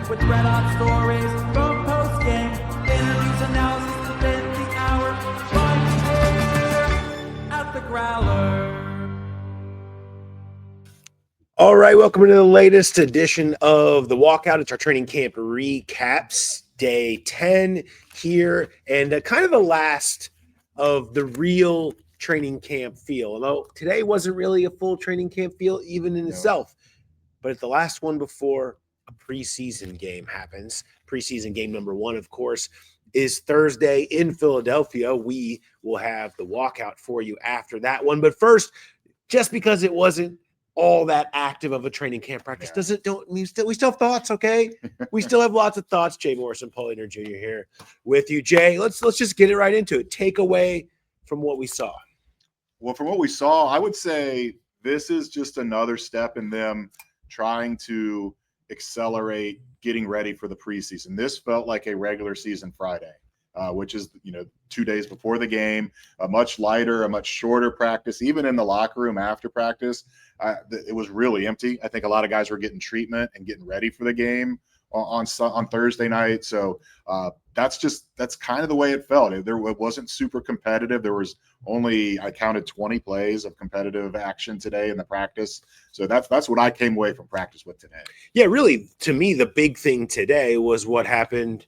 with red-hot stories from post-game. Interviews, analysis, debate, the hour. Right here at the Growler. All right, welcome to the latest edition of the Walkout. It's our training camp recaps, day 10 here, and kind of the last of the real training camp feel. Although today wasn't really a full training camp feel even in itself, but it's the last one before a preseason game happens. Preseason game number 1, of course, is Thursday in Philadelphia. We will have the walkout for you after that one. But first, just because it wasn't all that active of a training camp practice we still have thoughts, okay? We still have lots of thoughts. Jay Morrison, Paul Inter Jr. here with you. Jay, let's just get it right into it. Take away from what we saw. Well, from what we saw, I would say this is just another step in them trying to accelerate getting ready for the preseason. This felt like a regular season Friday, which is, 2 days before the game, a much lighter, a much shorter practice. Even in the locker room after practice, it was really empty. I think a lot of guys were getting treatment and getting ready for the game on Thursday night. So that's kind of the way it felt. It wasn't super competitive. There was only, I counted 20 plays of competitive action today in the practice. So that's what I came away from practice with today. Yeah, really, to me, the big thing today was what happened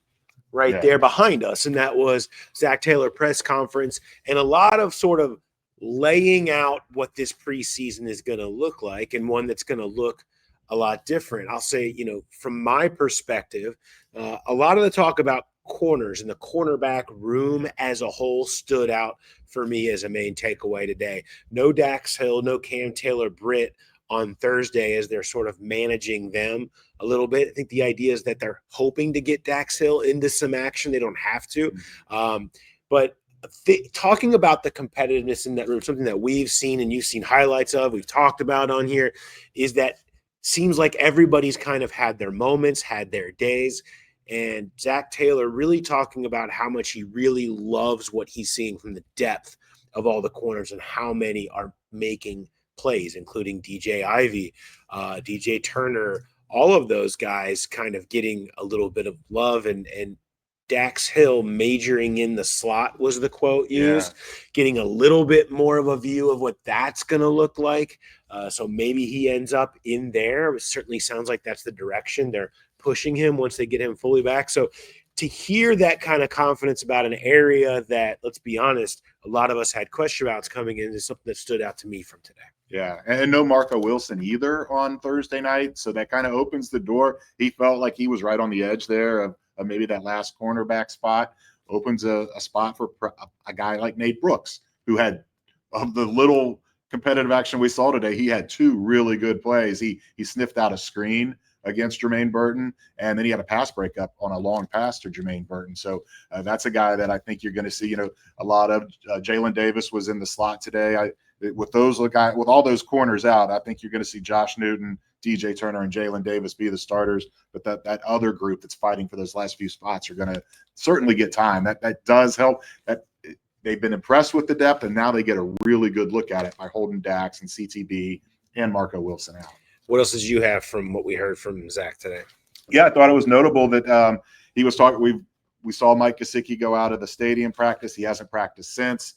there behind us, and that was Zack Taylor press conference and a lot of sort of laying out what this preseason is going to look like, and one that's going to look a lot different. I'll say, from my perspective, a lot of the talk about corners and the cornerback room as a whole stood out for me as a main takeaway today. No Dax Hill, no Cam Taylor-Britt on Thursday as they're sort of managing them a little bit. I think the idea is that they're hoping to get Dax Hill into some action. They don't have to. But talking about the competitiveness in that room, something that we've seen and you've seen highlights of, we've talked about on here, is that seems like everybody's kind of had their moments, had their days. And Zack Taylor really talking about how much he really loves what he's seeing from the depth of all the corners and how many are making plays, including DJ Ivey, DJ Turner, all of those guys kind of getting a little bit of love, and Dax Hill majoring in the slot was the quote used, getting a little bit more of a view of what that's going to look like. So maybe he ends up in there. It certainly sounds like that's the direction they're pushing him once they get him fully back. So to hear that kind of confidence about an area that, let's be honest, a lot of us had question about coming in is something that stood out to me from today. Yeah, and no Marco Wilson either on Thursday night, so that kind of opens the door. He felt like he was right on the edge there of maybe that last cornerback spot, opens a spot for a guy like Nate Brooks, who had, of the little competitive action we saw today, he had 2 really good plays. He sniffed out a screen against Jermaine Burton, and then he had a pass breakup on a long pass to Jermaine Burton. So that's a guy that I think you're going to see, a lot of. Jalen Davis was in the slot today. With all those corners out, I think you're going to see Josh Newton, DJ Turner, and Jalen Davis be the starters. But that other group that's fighting for those last few spots are going to certainly get time. That does help. That they've been impressed with the depth, and now they get a really good look at it by holding Dax and CTB and Marco Wilson out. What else did you have from what we heard from Zack today? Yeah, I thought it was notable that he was talking. We saw Mike Gesicki go out of the stadium practice. He hasn't practiced since.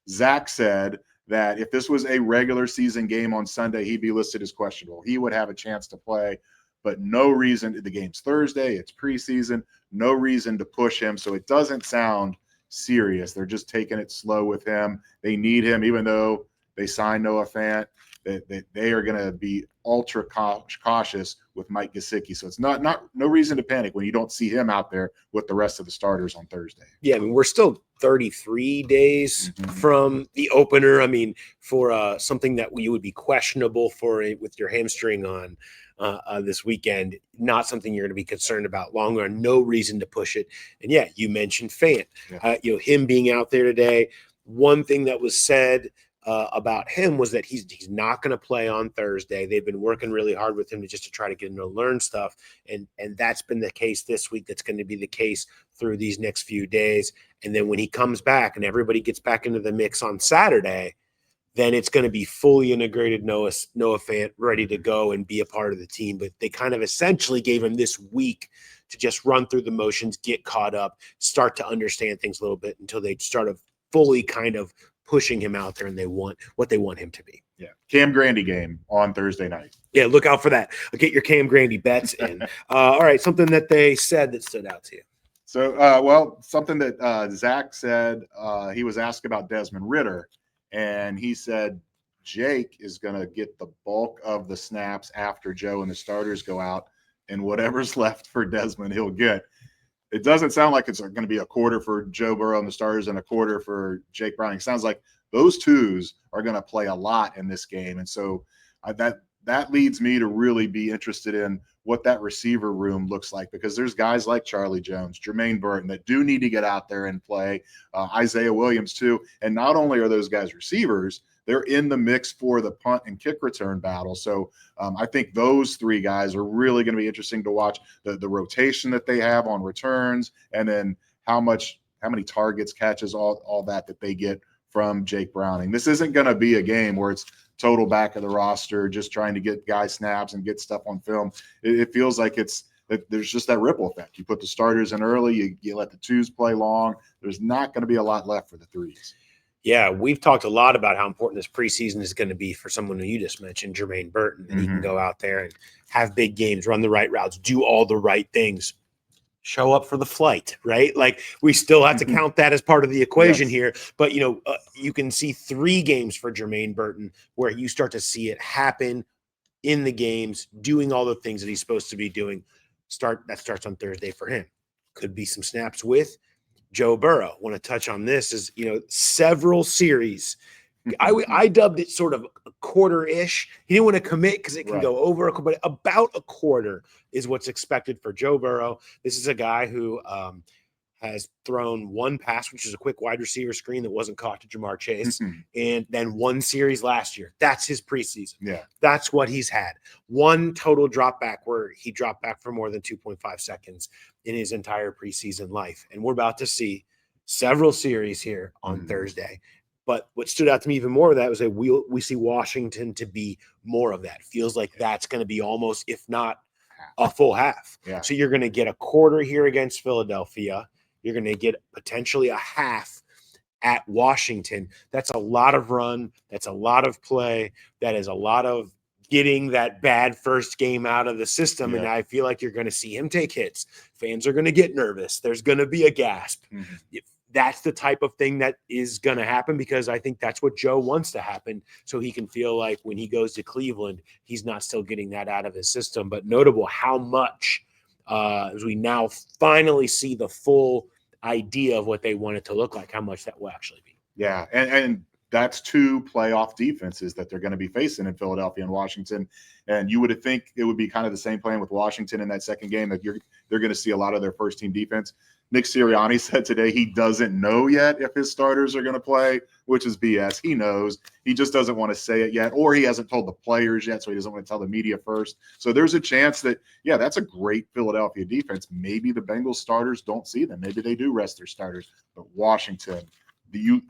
Zack said that if this was a regular season game on Sunday, he'd be listed as questionable. He would have a chance to play, but no reason. The game's Thursday. It's preseason. No reason to push him. So it doesn't sound serious. They're just taking it slow with him. They need him, even though they signed Noah Fant. They are going to be ultra cautious with Mike Gesicki. So it's no reason to panic when you don't see him out there with the rest of the starters on Thursday. Yeah, I mean, we're still 33 days from the opener. I mean, for something that you would be questionable for with your hamstring on this weekend, not something you're going to be concerned about long run. No reason to push it. And yeah, you mentioned Fant. Him being out there today. One thing that was said about him was that he's not going to play on Thursday. They've been working really hard with him to try to get him to learn stuff. And that's been the case this week. That's going to be the case through these next few days. And then when he comes back and everybody gets back into the mix on Saturday, then it's going to be fully integrated Noah Fant ready to go and be a part of the team. But they kind of essentially gave him this week to just run through the motions, get caught up, start to understand things a little bit until they started fully kind of pushing him out there and they want what they want him to be. Yeah. Cam Grandy game on Thursday night. Yeah, look out for that. Get your Cam Grandy bets in. All right, something that they said that stood out to you. So, something that Zach said, he was asked about Desmond Ritter, and he said Jake is going to get the bulk of the snaps after Joe and the starters go out, and whatever's left for Desmond, he'll get. It doesn't sound like it's going to be a quarter for Joe Burrow and the starters and a quarter for Jake Browning. It sounds like those twos are going to play a lot in this game, and so that leads me to really be interested in what that receiver room looks like, because there's guys like Charlie Jones, Jermaine Burton that do need to get out there and play, Isaiah Williams too. And not only are those guys receivers, they're in the mix for the punt and kick return battle. So I think those three guys are really going to be interesting to watch, the rotation that they have on returns, and then how many targets, catches, all that they get from Jake Browning. This isn't going to be a game where it's total back of the roster, just trying to get guy snaps and get stuff on film. It feels like there's just that ripple effect. You put the starters in early, you let the twos play long. There's not going to be a lot left for the threes. Yeah, we've talked a lot about how important this preseason is going to be for someone who you just mentioned, Jermaine Burton, and he can go out there and have big games, run the right routes, do all the right things, show up for the flight, right? Like, we still have to count that as part of the equation here. But, you can see 3 games for Jermaine Burton where you start to see it happen in the games, doing all the things that he's supposed to be doing. That starts on Thursday for him. Could be some snaps with Joe Burrow. Want to touch on this is, several series. I dubbed it sort of a quarter-ish. He didn't want to commit because it can go over, but about a quarter is what's expected for Joe Burrow. This is a guy who has thrown one pass, which is a quick wide receiver screen that wasn't caught to Jamar Chase, and then 1 series last year. That's his preseason. Yeah. That's what he's had. 1 total drop back where he dropped back for more than 2.5 seconds in his entire preseason life. And we're about to see several series here on Thursday. But what stood out to me even more of that was that we see Washington to be more of that. Feels like that's going to be almost, if not a full half. Yeah. So you're going to get a quarter here against Philadelphia. You're going to get potentially a half at Washington. That's a lot of run. That's a lot of play. That is a lot of getting that bad first game out of the system. Yeah. And I feel like you're going to see him take hits. Fans are going to get nervous. There's going to be a gasp. That's the type of thing that is going to happen, because I think that's what Joe wants to happen, so he can feel like when he goes to Cleveland, he's not still getting that out of his system. But notable how much, as we now finally see the full idea of what they want it to look like, how much that will actually be. Yeah, and that's 2 playoff defenses that they're going to be facing in Philadelphia and Washington. And you would think it would be kind of the same plan with Washington in that second game, that they're going to see a lot of their first team defense. Nick Sirianni said today he doesn't know yet if his starters are going to play, which is BS. He knows. He just doesn't want to say it yet, or he hasn't told the players yet, so he doesn't want to tell the media first. So there's a chance that, that's a great Philadelphia defense. Maybe the Bengals starters don't see them. Maybe they do rest their starters. But Washington,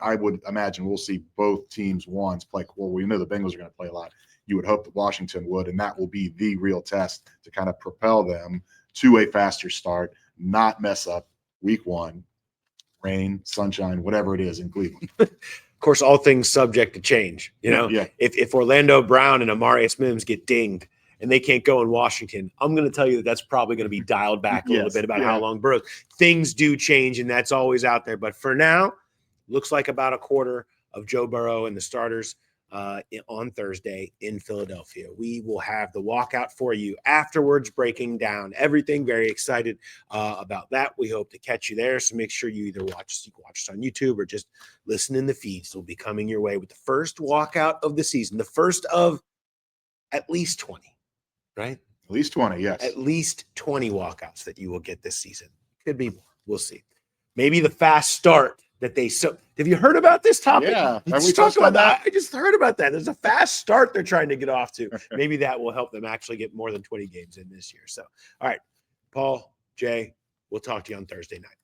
I would imagine we'll see both teams once play. Well, we know the Bengals are going to play a lot. You would hope that Washington would, and that will be the real test to kind of propel them to a faster start, not mess up week 1, rain, sunshine, whatever it is in Cleveland. Of course, all things subject to change. If Orlando Brown and Amarius Mims get dinged and they can't go in Washington, I'm going to tell you that's probably going to be dialed back a little bit about how long Burrow. Things do change, and that's always out there. But for now, looks like about a quarter of Joe Burrow and the starters on Thursday in Philadelphia. We will have the walkout for you afterwards, breaking down everything. Very excited about that. We hope to catch you there. So make sure you either watch us on YouTube or just listen in the feeds. We'll be coming your way with the first walkout of the season, the first of at least 20, right? At least 20, yes. At least 20 walkouts that you will get this season. Could be more. We'll see. Maybe the fast start that they have you heard about this topic? Yeah. Have we talked about that? I just heard about that. There's a fast start they're trying to get off to. Maybe that will help them actually get more than 20 games in this year. So, all right, Paul, Jay, we'll talk to you on Thursday night.